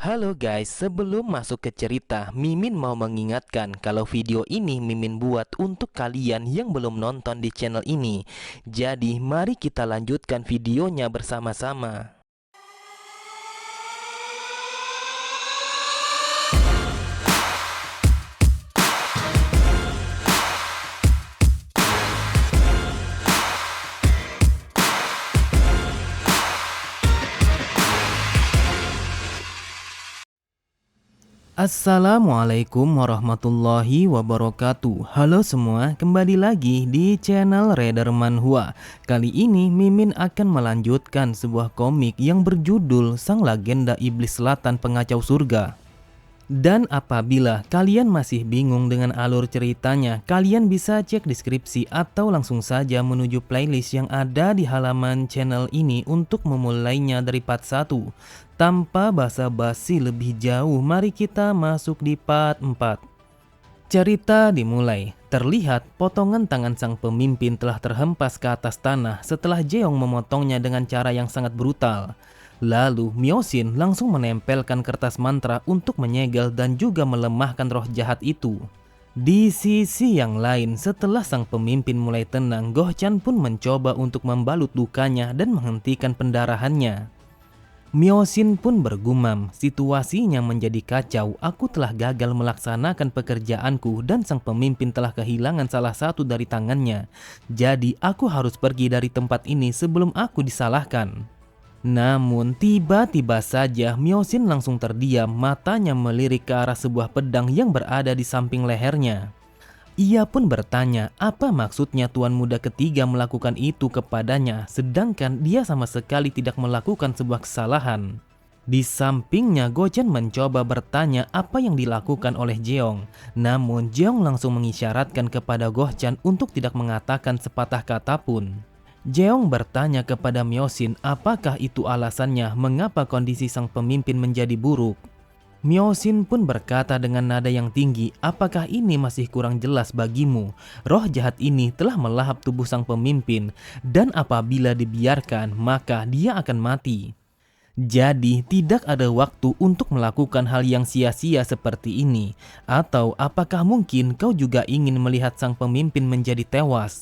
Halo guys, sebelum masuk ke cerita, Mimin mau mengingatkan kalau video ini Mimin buat untuk kalian yang belum nonton di channel ini. Jadi, mari kita lanjutkan videonya bersama-sama. Assalamualaikum warahmatullahi wabarakatuh. Halo semua, kembali lagi di channel Raider Manhwa. Kali ini Mimin akan melanjutkan sebuah komik yang berjudul Sang Legenda Iblis Selatan Pengacau Surga. Dan apabila kalian masih bingung dengan alur ceritanya, kalian bisa cek deskripsi atau langsung saja menuju playlist yang ada di halaman channel ini untuk memulainya dari part 1. Tanpa basa-basi lebih jauh, mari kita masuk di part 4. Cerita dimulai. Terlihat potongan tangan sang pemimpin telah terhempas ke atas tanah setelah Jeong memotongnya dengan cara yang sangat brutal. Lalu Myosin langsung menempelkan kertas mantra untuk menyegel dan juga melemahkan roh jahat itu. Di sisi yang lain, setelah sang pemimpin mulai tenang, Goh-chan pun mencoba untuk membalut lukanya dan menghentikan pendarahannya. Myosin pun bergumam, situasinya menjadi kacau, aku telah gagal melaksanakan pekerjaanku dan sang pemimpin telah kehilangan salah satu dari tangannya. Jadi aku harus pergi dari tempat ini sebelum aku disalahkan. Namun tiba-tiba saja Myosin langsung terdiam, matanya melirik ke arah sebuah pedang yang berada di samping lehernya. Ia pun bertanya apa maksudnya tuan muda ketiga melakukan itu kepadanya, sedangkan dia sama sekali tidak melakukan sebuah kesalahan. Di sampingnya Goh-chan mencoba bertanya apa yang dilakukan oleh Jeong. Namun Jeong langsung mengisyaratkan kepada Goh-chan untuk tidak mengatakan sepatah kata pun. Jeong bertanya kepada Myosin apakah itu alasannya mengapa kondisi sang pemimpin menjadi buruk. Myosin pun berkata dengan nada yang tinggi, apakah ini masih kurang jelas bagimu? Roh jahat ini telah melahap tubuh sang pemimpin dan apabila dibiarkan maka dia akan mati. Jadi tidak ada waktu untuk melakukan hal yang sia-sia seperti ini. Atau apakah mungkin kau juga ingin melihat sang pemimpin menjadi tewas?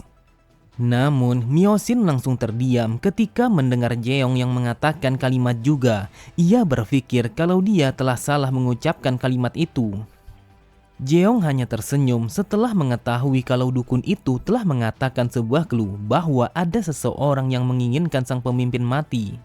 Namun Myosin langsung terdiam ketika mendengar Jeong yang mengatakan kalimat juga. Ia berpikir kalau dia telah salah mengucapkan kalimat itu. Jeong hanya tersenyum setelah mengetahui kalau dukun itu telah mengatakan sebuah clue bahwa ada seseorang yang menginginkan sang pemimpin mati.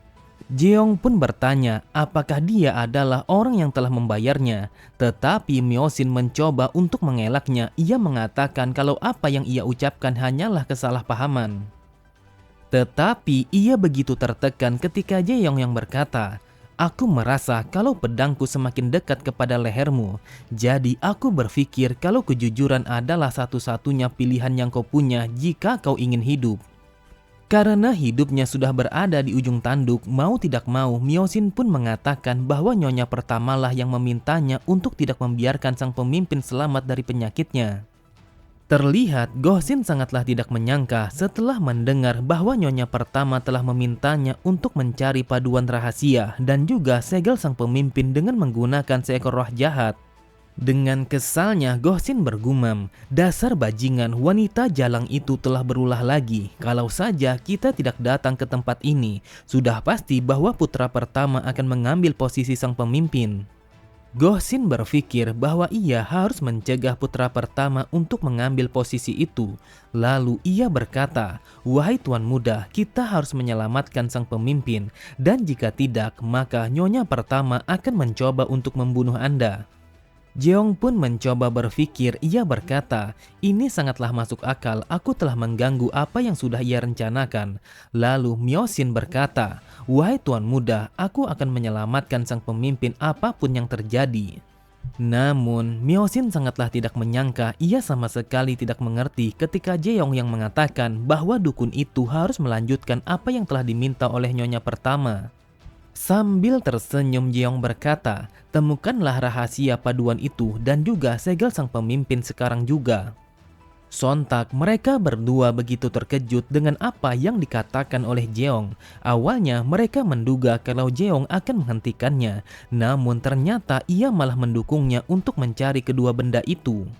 Jeong pun bertanya apakah dia adalah orang yang telah membayarnya, tetapi Myosin mencoba untuk mengelaknya. Ia mengatakan kalau apa yang ia ucapkan hanyalah kesalahpahaman. Tetapi ia begitu tertekan ketika Jeong yang berkata, aku merasa kalau pedangku semakin dekat kepada lehermu, jadi aku berpikir kalau kejujuran adalah satu-satunya pilihan yang kau punya jika kau ingin hidup. Karena hidupnya sudah berada di ujung tanduk, mau tidak mau Myosin pun mengatakan bahwa nyonya pertamalah yang memintanya untuk tidak membiarkan sang pemimpin selamat dari penyakitnya. Terlihat Goh-shin sangatlah tidak menyangka setelah mendengar bahwa nyonya pertama telah memintanya untuk mencari paduan rahasia dan juga segel sang pemimpin dengan menggunakan seekor roh jahat. Dengan kesalnya Goh-shin bergumam, dasar bajingan, wanita jalang itu telah berulah lagi. Kalau saja kita tidak datang ke tempat ini, sudah pasti bahwa putra pertama akan mengambil posisi sang pemimpin. Goh-shin berpikir bahwa ia harus mencegah putra pertama untuk mengambil posisi itu. Lalu ia berkata, wahai tuan muda, kita harus menyelamatkan sang pemimpin. Dan jika tidak, maka nyonya pertama akan mencoba untuk membunuh Anda. Jeong pun mencoba berpikir, ia berkata, ini sangatlah masuk akal, aku telah mengganggu apa yang sudah ia rencanakan. Lalu Myosin berkata, wahai tuan muda, aku akan menyelamatkan sang pemimpin apapun yang terjadi. Namun Myosin sangatlah tidak menyangka, ia sama sekali tidak mengerti ketika Jeong yang mengatakan bahwa dukun itu harus melanjutkan apa yang telah diminta oleh nyonya pertama. Sambil tersenyum Jeong berkata, temukanlah rahasia paduan itu dan juga segel sang pemimpin sekarang juga. Sontak mereka berdua begitu terkejut dengan apa yang dikatakan oleh Jeong. Awalnya mereka menduga kalau Jeong akan menghentikannya, namun ternyata ia malah mendukungnya untuk mencari kedua benda itu.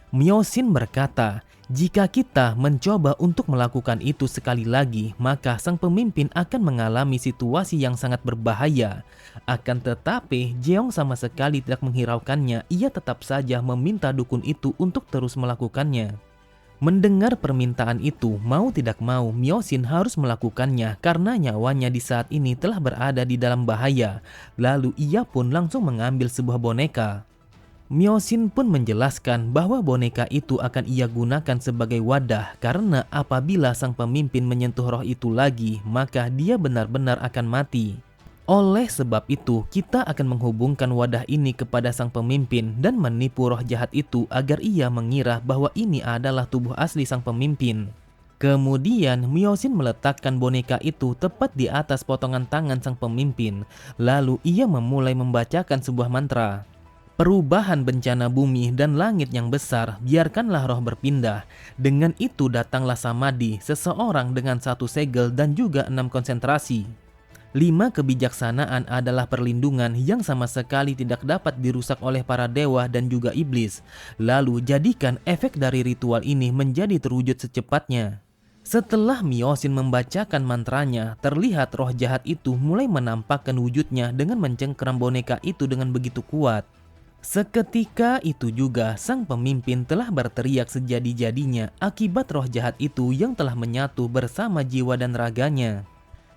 Myosin berkata, jika kita mencoba untuk melakukan itu sekali lagi, maka sang pemimpin akan mengalami situasi yang sangat berbahaya. Akan tetapi, Jeong sama sekali tidak menghiraukannya, ia tetap saja meminta dukun itu untuk terus melakukannya. Mendengar permintaan itu, mau tidak mau, Myosin harus melakukannya karena nyawanya di saat ini telah berada di dalam bahaya. Lalu ia pun langsung mengambil sebuah boneka. Myosin pun menjelaskan bahwa boneka itu akan ia gunakan sebagai wadah karena apabila sang pemimpin menyentuh roh itu lagi, maka dia benar-benar akan mati. Oleh sebab itu, kita akan menghubungkan wadah ini kepada sang pemimpin dan menipu roh jahat itu agar ia mengira bahwa ini adalah tubuh asli sang pemimpin. Kemudian Myosin meletakkan boneka itu tepat di atas potongan tangan sang pemimpin, lalu ia memulai membacakan sebuah mantra. Perubahan bencana bumi dan langit yang besar, biarkanlah roh berpindah. Dengan itu datanglah samadhi, seseorang dengan 1 segel dan juga 6 konsentrasi. 5 kebijaksanaan adalah perlindungan yang sama sekali tidak dapat dirusak oleh para dewa dan juga iblis. Lalu jadikan efek dari ritual ini menjadi terwujud secepatnya. Setelah Myosin membacakan mantranya, terlihat roh jahat itu mulai menampakkan wujudnya dengan mencengkeram boneka itu dengan begitu kuat. Seketika itu juga sang pemimpin telah berteriak sejadi-jadinya akibat roh jahat itu yang telah menyatu bersama jiwa dan raganya.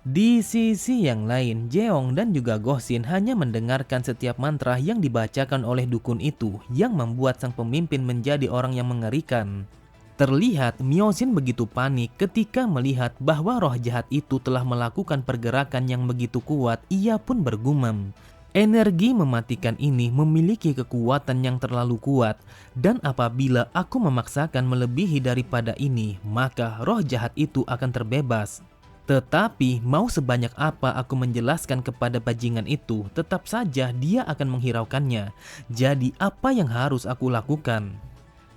Di sisi yang lain, Jeong dan juga Gosin hanya mendengarkan setiap mantra yang dibacakan oleh dukun itu yang membuat sang pemimpin menjadi orang yang mengerikan. Terlihat Myosin begitu panik ketika melihat bahwa roh jahat itu telah melakukan pergerakan yang begitu kuat, ia pun bergumam. Energi mematikan ini memiliki kekuatan yang terlalu kuat, dan apabila aku memaksakan melebihi daripada ini, maka roh jahat itu akan terbebas. Tetapi mau sebanyak apa aku menjelaskan kepada bajingan itu, tetap saja dia akan menghiraukannya. Jadi apa yang harus aku lakukan?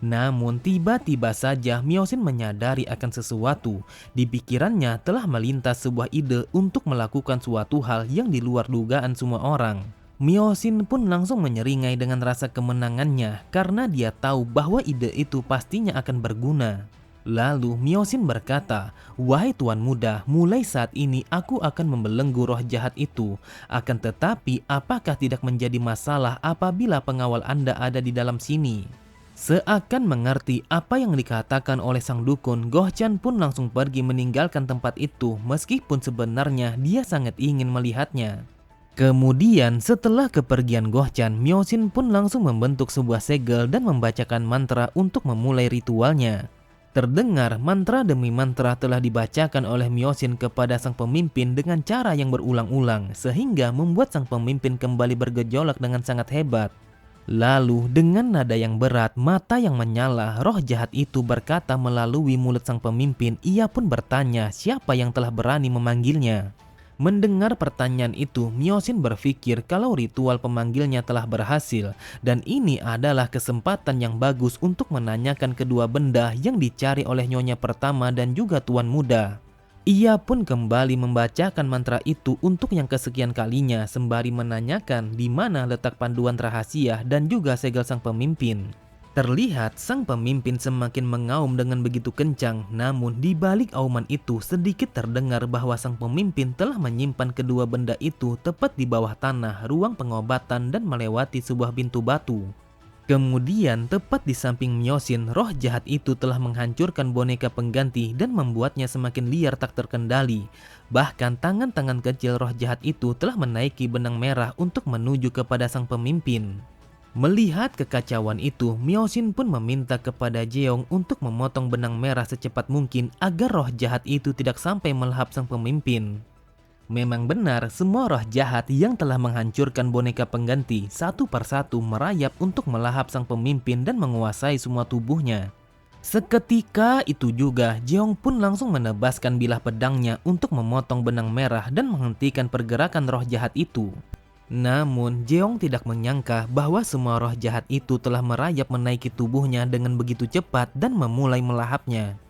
Namun tiba-tiba saja Myosin menyadari akan sesuatu. Di pikirannya telah melintas sebuah ide untuk melakukan suatu hal yang di luar dugaan semua orang. Myosin pun langsung menyeringai dengan rasa kemenangannya karena dia tahu bahwa ide itu pastinya akan berguna. Lalu Myosin berkata, "Wahai Tuan Muda, mulai saat ini aku akan membelenggu roh jahat itu. Akan tetapi apakah tidak menjadi masalah apabila pengawal Anda ada di dalam sini?" Seakan mengerti apa yang dikatakan oleh sang dukun, Gohchan pun langsung pergi meninggalkan tempat itu meskipun sebenarnya dia sangat ingin melihatnya. Kemudian setelah kepergian Gohchan, Myosin pun langsung membentuk sebuah segel dan membacakan mantra untuk memulai ritualnya. Terdengar mantra demi mantra telah dibacakan oleh Myosin kepada sang pemimpin dengan cara yang berulang-ulang sehingga membuat sang pemimpin kembali bergejolak dengan sangat hebat. Lalu dengan nada yang berat, mata yang menyala, roh jahat itu berkata melalui mulut sang pemimpin. Ia pun bertanya siapa yang telah berani memanggilnya. Mendengar pertanyaan itu, Myosin berpikir kalau ritual pemanggilnya telah berhasil dan ini adalah kesempatan yang bagus untuk menanyakan kedua benda yang dicari oleh nyonya pertama dan juga tuan muda. Ia pun kembali membacakan mantra itu untuk yang kesekian kalinya sembari menanyakan di mana letak panduan rahasia dan juga segel sang pemimpin. Terlihat sang pemimpin semakin mengaum dengan begitu kencang, namun di balik auman itu sedikit terdengar bahwa sang pemimpin telah menyimpan kedua benda itu tepat di bawah tanah ruang pengobatan dan melewati sebuah pintu batu. Kemudian tepat di samping Myosin, roh jahat itu telah menghancurkan boneka pengganti dan membuatnya semakin liar tak terkendali. Bahkan tangan-tangan kecil roh jahat itu telah menaiki benang merah untuk menuju kepada sang pemimpin. Melihat kekacauan itu, Myosin pun meminta kepada Jeong untuk memotong benang merah secepat mungkin agar roh jahat itu tidak sampai melahap sang pemimpin. Memang benar, semua roh jahat yang telah menghancurkan boneka pengganti satu persatu merayap untuk melahap sang pemimpin dan menguasai semua tubuhnya. Seketika itu juga, Jeong pun langsung menebaskan bilah pedangnya untuk memotong benang merah dan menghentikan pergerakan roh jahat itu. Namun, Jeong tidak menyangka bahwa semua roh jahat itu telah merayap menaiki tubuhnya dengan begitu cepat dan memulai melahapnya.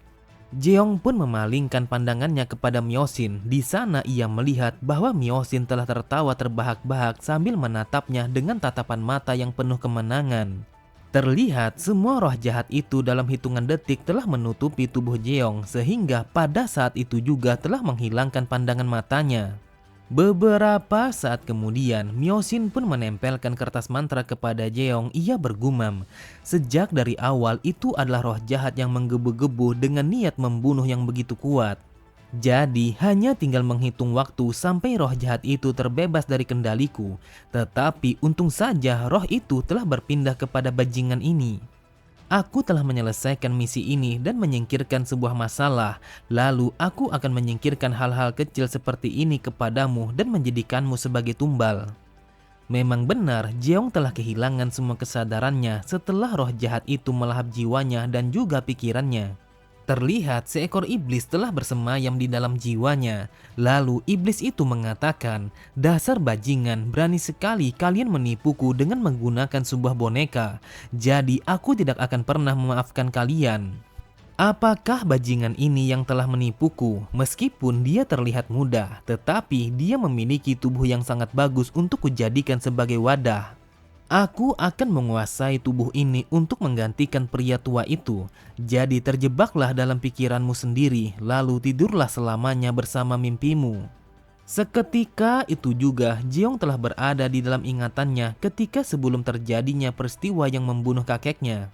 Jeong pun memalingkan pandangannya kepada Myosin. Di sana ia melihat bahwa Myosin telah tertawa terbahak-bahak sambil menatapnya dengan tatapan mata yang penuh kemenangan. Terlihat semua roh jahat itu dalam hitungan detik telah menutupi tubuh Jeong sehingga pada saat itu juga telah menghilangkan pandangan matanya. Beberapa saat kemudian, Myosin pun menempelkan kertas mantra kepada Jeong. Ia bergumam, sejak dari awal itu adalah roh jahat yang menggebu-gebu dengan niat membunuh yang begitu kuat. Jadi hanya tinggal menghitung waktu sampai roh jahat itu terbebas dari kendaliku. Tetapi untung saja roh itu telah berpindah kepada bajingan ini. Aku telah menyelesaikan misi ini dan menyingkirkan sebuah masalah. Lalu aku akan menyingkirkan hal-hal kecil seperti ini kepadamu dan menjadikanmu sebagai tumbal. Memang benar, Jeong telah kehilangan semua kesadarannya setelah roh jahat itu melahap jiwanya dan juga pikirannya. Terlihat seekor iblis telah bersemayam di dalam jiwanya. Lalu iblis itu mengatakan, "Dasar bajingan, berani sekali kalian menipuku dengan menggunakan sebuah boneka. Jadi aku tidak akan pernah memaafkan kalian." Apakah bajingan ini yang telah menipuku? Meskipun dia terlihat muda, tetapi dia memiliki tubuh yang sangat bagus untuk kujadikan sebagai wadah. Aku akan menguasai tubuh ini untuk menggantikan pria tua itu. Jadi terjebaklah dalam pikiranmu sendiri, lalu tidurlah selamanya bersama mimpimu. Seketika itu juga Jeong telah berada di dalam ingatannya ketika sebelum terjadinya peristiwa yang membunuh kakeknya.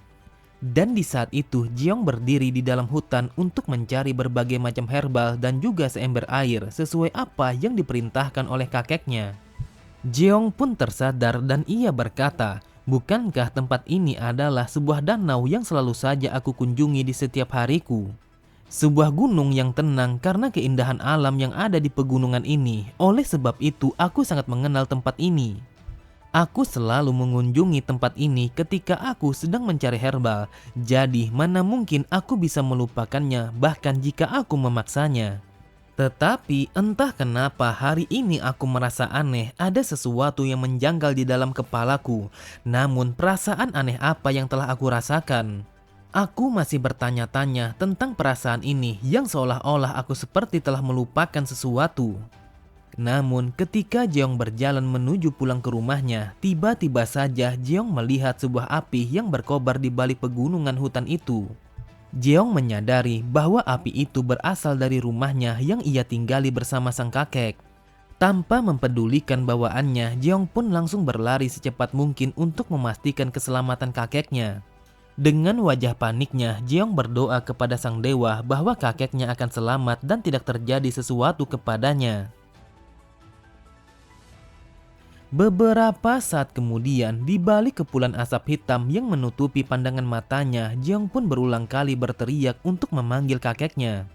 Dan di saat itu Jeong berdiri di dalam hutan untuk mencari berbagai macam herbal dan juga seember air sesuai apa yang diperintahkan oleh kakeknya. Jeong pun tersadar dan ia berkata, "Bukankah tempat ini adalah sebuah danau yang selalu saja aku kunjungi di setiap hariku? Sebuah gunung yang tenang karena keindahan alam yang ada di pegunungan ini. Oleh sebab itu aku sangat mengenal tempat ini. Aku selalu mengunjungi tempat ini ketika aku sedang mencari herbal. Jadi mana mungkin aku bisa melupakannya bahkan jika aku memaksanya. Tetapi entah kenapa hari ini aku merasa aneh, ada sesuatu yang menjanggal di dalam kepalaku. Namun perasaan aneh apa yang telah aku rasakan? Aku masih bertanya-tanya tentang perasaan ini yang seolah-olah aku seperti telah melupakan sesuatu. Namun ketika Jeong berjalan menuju pulang ke rumahnya, tiba-tiba saja Jeong melihat sebuah api yang berkobar di balik pegunungan hutan itu. Jeong menyadari bahwa api itu berasal dari rumahnya yang ia tinggali bersama sang kakek. Tanpa mempedulikan bawaannya, Jeong pun langsung berlari secepat mungkin untuk memastikan keselamatan kakeknya. Dengan wajah paniknya, Jeong berdoa kepada sang dewa bahwa kakeknya akan selamat dan tidak terjadi sesuatu kepadanya. Beberapa saat kemudian, di balik kepulan asap hitam yang menutupi pandangan matanya, Jeong pun berulang kali berteriak untuk memanggil kakeknya.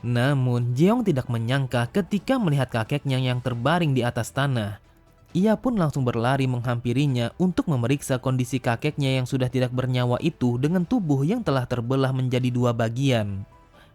Namun, Jeong tidak menyangka ketika melihat kakeknya yang terbaring di atas tanah. Ia pun langsung berlari menghampirinya untuk memeriksa kondisi kakeknya yang sudah tidak bernyawa itu dengan tubuh yang telah terbelah menjadi dua bagian.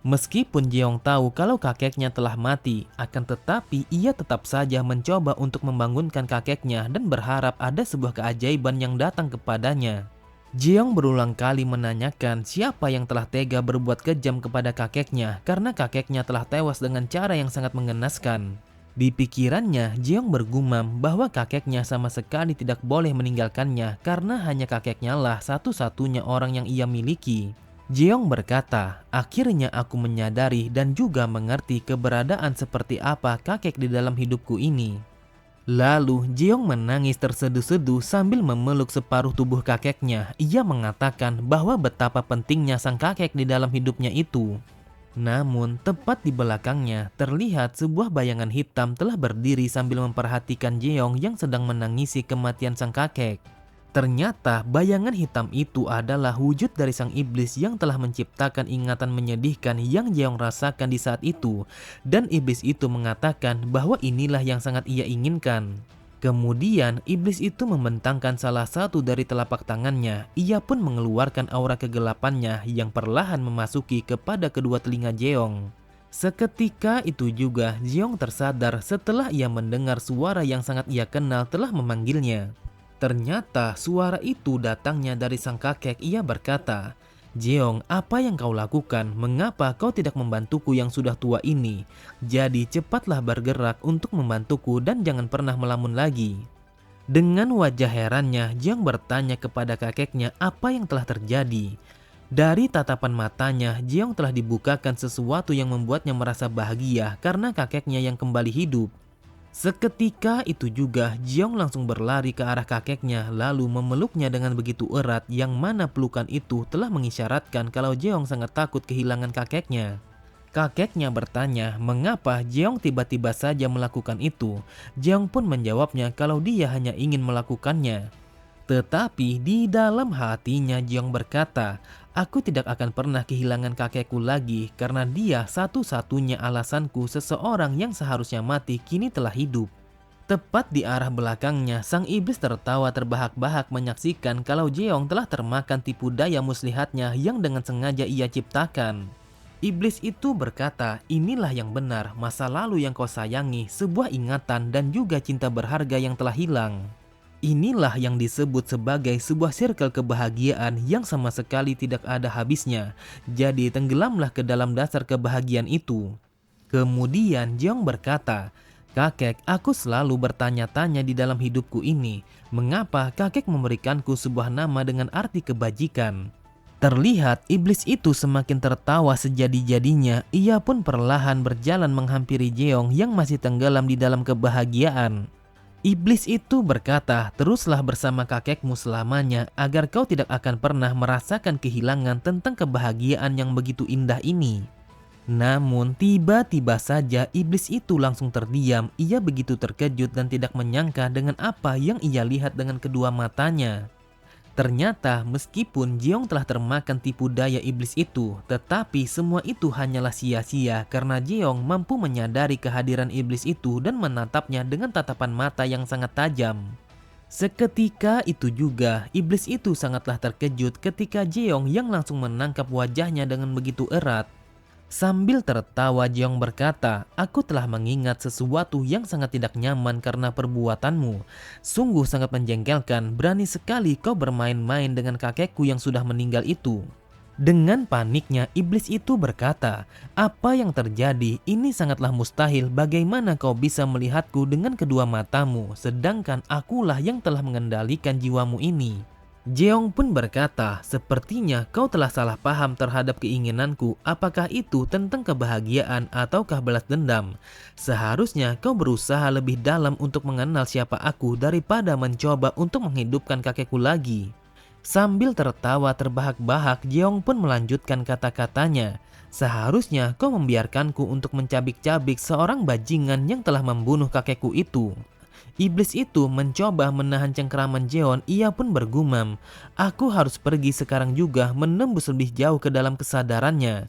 Meskipun Jeong tahu kalau kakeknya telah mati, akan tetapi ia tetap saja mencoba untuk membangunkan kakeknya dan berharap ada sebuah keajaiban yang datang kepadanya. Jeong berulang kali menanyakan siapa yang telah tega berbuat kejam kepada kakeknya karena kakeknya telah tewas dengan cara yang sangat mengenaskan. Di pikirannya, Jeong bergumam bahwa kakeknya sama sekali tidak boleh meninggalkannya karena hanya kakeknya lah satu-satunya orang yang ia miliki. Jeong berkata, "Akhirnya aku menyadari dan juga mengerti keberadaan seperti apa kakek di dalam hidupku ini." Lalu Jeong menangis terseduh-seduh sambil memeluk separuh tubuh kakeknya. Ia mengatakan bahwa betapa pentingnya sang kakek di dalam hidupnya itu. Namun tepat di belakangnya terlihat sebuah bayangan hitam telah berdiri sambil memperhatikan Jeong yang sedang menangisi kematian sang kakek. Ternyata bayangan hitam itu adalah wujud dari sang iblis yang telah menciptakan ingatan menyedihkan yang Jeong rasakan di saat itu. Dan iblis itu mengatakan bahwa inilah yang sangat ia inginkan. Kemudian iblis itu membentangkan salah satu dari telapak tangannya. Ia pun mengeluarkan aura kegelapannya yang perlahan memasuki kepada kedua telinga Jeong. Seketika itu juga Jeong tersadar setelah ia mendengar suara yang sangat ia kenal telah memanggilnya. Ternyata suara itu datangnya dari sang kakek. Ia berkata, "Jeong, apa yang kau lakukan? Mengapa kau tidak membantuku yang sudah tua ini? Jadi cepatlah bergerak untuk membantuku dan jangan pernah melamun lagi." Dengan wajah herannya, Jeong bertanya kepada kakeknya apa yang telah terjadi. Dari tatapan matanya, Jeong telah dibukakan sesuatu yang membuatnya merasa bahagia karena kakeknya yang kembali hidup. Seketika itu juga Jeong langsung berlari ke arah kakeknya lalu memeluknya dengan begitu erat yang mana pelukan itu telah mengisyaratkan kalau Jeong sangat takut kehilangan kakeknya. Kakeknya bertanya mengapa Jeong tiba-tiba saja melakukan itu. Jeong pun menjawabnya kalau dia hanya ingin melakukannya. Tetapi di dalam hatinya Jeong berkata, "Aku tidak akan pernah kehilangan kakekku lagi karena dia satu-satunya alasanku seseorang yang seharusnya mati kini telah hidup." Tepat di arah belakangnya, sang iblis tertawa terbahak-bahak menyaksikan kalau Jeong telah termakan tipu daya muslihatnya yang dengan sengaja ia ciptakan. Iblis itu berkata, "Inilah yang benar, masa lalu yang kau sayangi, sebuah ingatan dan juga cinta berharga yang telah hilang. Inilah yang disebut sebagai sebuah circle kebahagiaan yang sama sekali tidak ada habisnya. Jadi tenggelamlah ke dalam dasar kebahagiaan itu." Kemudian Jeong berkata, "Kakek, aku selalu bertanya-tanya di dalam hidupku ini, mengapa kakek memberikanku sebuah nama dengan arti kebajikan?" Terlihat iblis itu semakin tertawa sejadi-jadinya. Ia pun perlahan berjalan menghampiri Jeong yang masih tenggelam di dalam kebahagiaan. Iblis itu berkata, "Teruslah bersama kakekmu selamanya agar kau tidak akan pernah merasakan kehilangan tentang kebahagiaan yang begitu indah ini." Namun tiba-tiba saja iblis itu langsung terdiam. Ia begitu terkejut dan tidak menyangka dengan apa yang ia lihat dengan kedua matanya. Ternyata meskipun Jeong telah termakan tipu daya iblis itu, tetapi semua itu hanyalah sia-sia karena Jeong mampu menyadari kehadiran iblis itu dan menatapnya dengan tatapan mata yang sangat tajam. Seketika itu juga, iblis itu sangatlah terkejut ketika Jeong yang langsung menangkap wajahnya dengan begitu erat. Sambil tertawa Jeong berkata, "Aku telah mengingat sesuatu yang sangat tidak nyaman karena perbuatanmu. Sungguh sangat menjengkelkan, berani sekali kau bermain-main dengan kakekku yang sudah meninggal itu." Dengan paniknya iblis itu berkata, "Apa yang terjadi? Ini sangatlah mustahil. Bagaimana kau bisa melihatku dengan kedua matamu, sedangkan akulah yang telah mengendalikan jiwamu ini?" Jeong pun berkata, "Sepertinya kau telah salah paham terhadap keinginanku. Apakah itu tentang kebahagiaan ataukah balas dendam? Seharusnya kau berusaha lebih dalam untuk mengenal siapa aku daripada mencoba untuk menghidupkan kakekku lagi." Sambil tertawa terbahak-bahak, Jeong pun melanjutkan kata-katanya, "Seharusnya kau membiarkanku untuk mencabik-cabik seorang bajingan yang telah membunuh kakekku itu." Iblis itu mencoba menahan cengkeraman Jeong. Ia pun bergumam, "Aku harus pergi sekarang juga," menembus lebih jauh ke dalam kesadarannya.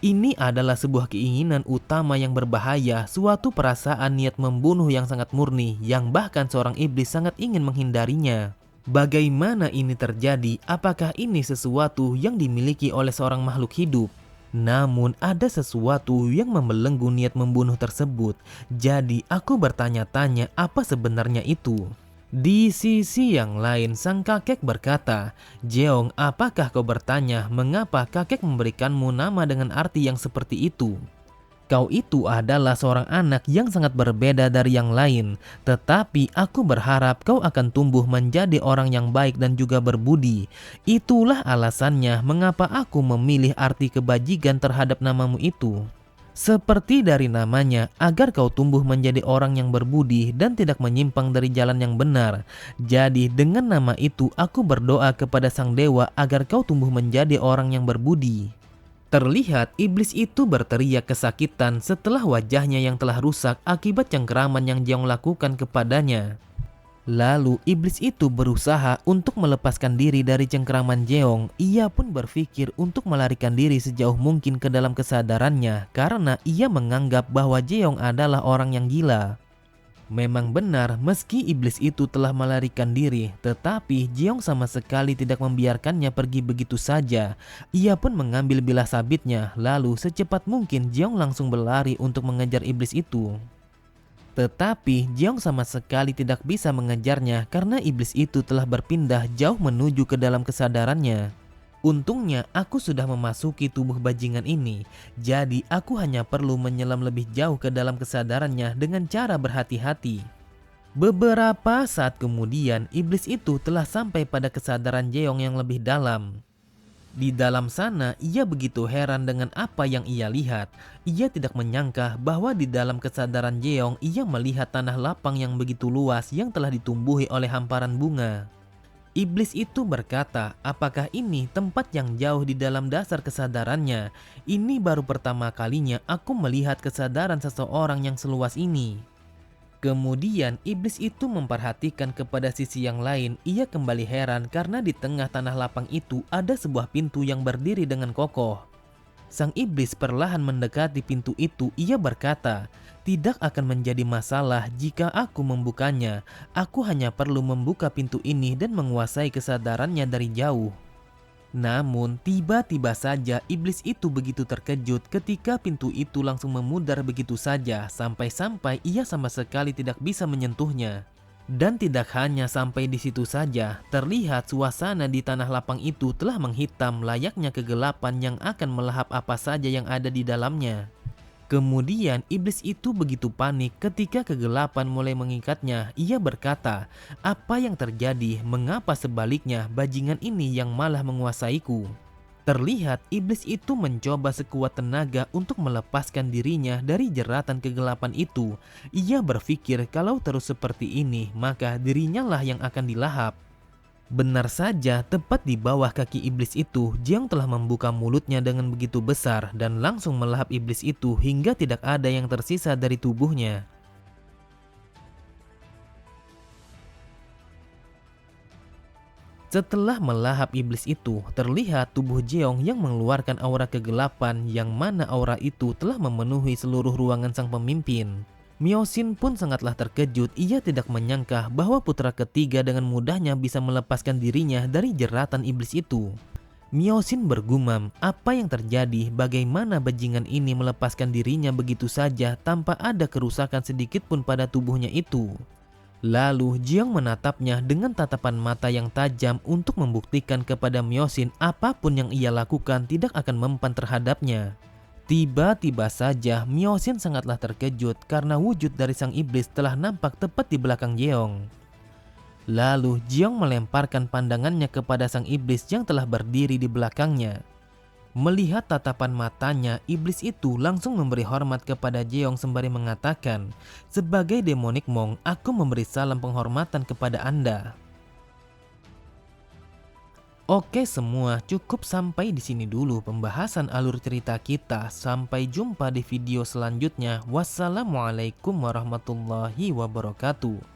Ini adalah sebuah keinginan utama yang berbahaya, suatu perasaan niat membunuh yang sangat murni, yang bahkan seorang iblis sangat ingin menghindarinya. Bagaimana ini terjadi? Apakah ini sesuatu yang dimiliki oleh seorang makhluk hidup? Namun ada sesuatu yang membelenggu niat membunuh tersebut. Jadi aku bertanya-tanya apa sebenarnya itu. Di sisi yang lain sang kakek berkata, "Jeong, apakah kau bertanya mengapa kakek memberikanmu nama dengan arti yang seperti itu? Kau itu adalah seorang anak yang sangat berbeda dari yang lain. Tetapi aku berharap kau akan tumbuh menjadi orang yang baik dan juga berbudi. Itulah alasannya mengapa aku memilih arti kebajikan terhadap namamu itu. Seperti dari namanya, agar kau tumbuh menjadi orang yang berbudi dan tidak menyimpang dari jalan yang benar. Jadi dengan nama itu aku berdoa kepada sang dewa agar kau tumbuh menjadi orang yang berbudi." Terlihat iblis itu berteriak kesakitan setelah wajahnya yang telah rusak akibat cengkeraman yang Jeong lakukan kepadanya. Lalu iblis itu berusaha untuk melepaskan diri dari cengkeraman Jeong. Ia pun berpikir untuk melarikan diri sejauh mungkin ke dalam kesadarannya karena ia menganggap bahwa Jeong adalah orang yang gila. Memang benar, meski iblis itu telah melarikan diri, tetapi Jeong sama sekali tidak membiarkannya pergi begitu saja. Ia pun mengambil bilah sabitnya, lalu secepat mungkin Jeong langsung berlari untuk mengejar iblis itu. Tetapi Jeong sama sekali tidak bisa mengejarnya karena iblis itu telah berpindah jauh menuju ke dalam kesadarannya. Untungnya aku sudah memasuki tubuh bajingan ini, jadi aku hanya perlu menyelam lebih jauh ke dalam kesadarannya dengan cara berhati-hati. Beberapa saat kemudian, iblis itu telah sampai pada kesadaran Jeong yang lebih dalam. Di dalam sana, ia begitu heran dengan apa yang ia lihat. Ia tidak menyangka bahwa di dalam kesadaran Jeong, ia melihat tanah lapang yang begitu luas yang telah ditumbuhi oleh hamparan bunga. Iblis itu berkata, apakah ini tempat yang jauh di dalam dasar kesadarannya? Ini baru pertama kalinya aku melihat kesadaran seseorang yang seluas ini. Kemudian iblis itu memperhatikan kepada sisi yang lain. Ia kembali heran karena di tengah tanah lapang itu ada sebuah pintu yang berdiri dengan kokoh. Sang iblis perlahan mendekati pintu itu. Ia berkata, tidak akan menjadi masalah jika aku membukanya. Aku hanya perlu membuka pintu ini dan menguasai kesadarannya dari jauh. Namun tiba-tiba saja iblis itu begitu terkejut ketika pintu itu langsung memudar begitu saja sampai-sampai ia sama sekali tidak bisa menyentuhnya. Dan tidak hanya sampai di situ saja, terlihat suasana di tanah lapang itu telah menghitam layaknya kegelapan yang akan melahap apa saja yang ada di dalamnya. Kemudian iblis itu begitu panik ketika kegelapan mulai mengikatnya. Ia berkata, apa yang terjadi? Mengapa sebaliknya bajingan ini yang malah menguasaiku? Terlihat iblis itu mencoba sekuat tenaga untuk melepaskan dirinya dari jeratan kegelapan itu. Ia berpikir kalau terus seperti ini, maka dirinya lah yang akan dilahap. Benar saja, tepat di bawah kaki iblis itu, Jeong telah membuka mulutnya dengan begitu besar dan langsung melahap iblis itu hingga tidak ada yang tersisa dari tubuhnya. Setelah melahap iblis itu, terlihat tubuh Jeong yang mengeluarkan aura kegelapan yang mana aura itu telah memenuhi seluruh ruangan sang pemimpin. Myosin pun sangatlah terkejut. Ia tidak menyangka bahwa putra ketiga dengan mudahnya bisa melepaskan dirinya dari jeratan iblis itu. Myosin bergumam, apa yang terjadi? Bagaimana bajingan ini melepaskan dirinya begitu saja tanpa ada kerusakan sedikit pun pada tubuhnya itu? Lalu Jeong menatapnya dengan tatapan mata yang tajam untuk membuktikan kepada Myosin apapun yang ia lakukan tidak akan mempan terhadapnya. Tiba-tiba saja Myosin sangatlah terkejut karena wujud dari sang iblis telah nampak tepat di belakang Jeong. Lalu Jeong melemparkan pandangannya kepada sang iblis yang telah berdiri di belakangnya. Melihat tatapan matanya, iblis itu langsung memberi hormat kepada Jeong sembari mengatakan, sebagai demonic monk, aku memberi salam penghormatan kepada Anda. Oke semua, cukup sampai di sini dulu pembahasan alur cerita kita. Sampai jumpa di video selanjutnya. Wassalamualaikum warahmatullahi wabarakatuh.